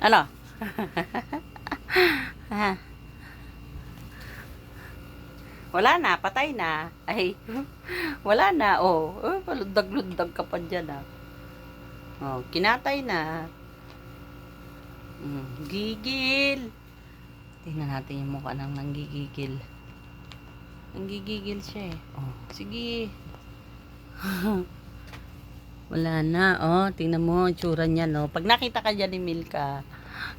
Ano? Wala na, patay na. Ay, wala na, oh. Palundag-lundag ka pa dyan, ah. Oh, kinatay na. Gigil. Tingnan natin yung mukha ng nanggigigil. Nanggigigil siya, eh. Oh, sige. Wala na, oh. Tingnan mo, tsura niya, no. Pag nakita ka dyan ni Milka,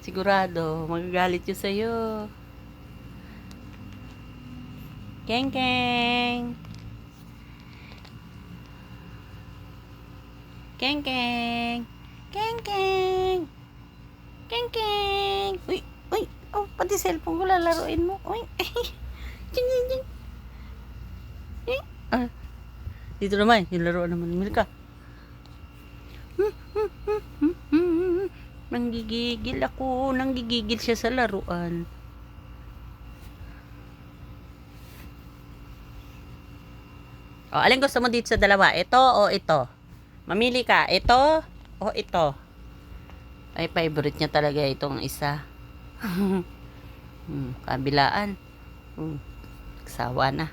sigurado, magagalit yun sa'yo. Keng keng. Keng keng. Keng keng. Keng keng. Uy, uy. Oh, pati cellphone ko lalaruin mo. Uy. Ching ching ching. Ah, dito naman, yung laruan naman ni Milka. Nanggigigil ako. Nanggigigil siya sa laruan. O, alin gusto mo dito sa dalawa? Ito o ito? Mamili ka. Ito o ito? Ay, favorite niya talaga itong isa. Kabilaan. Sawa na.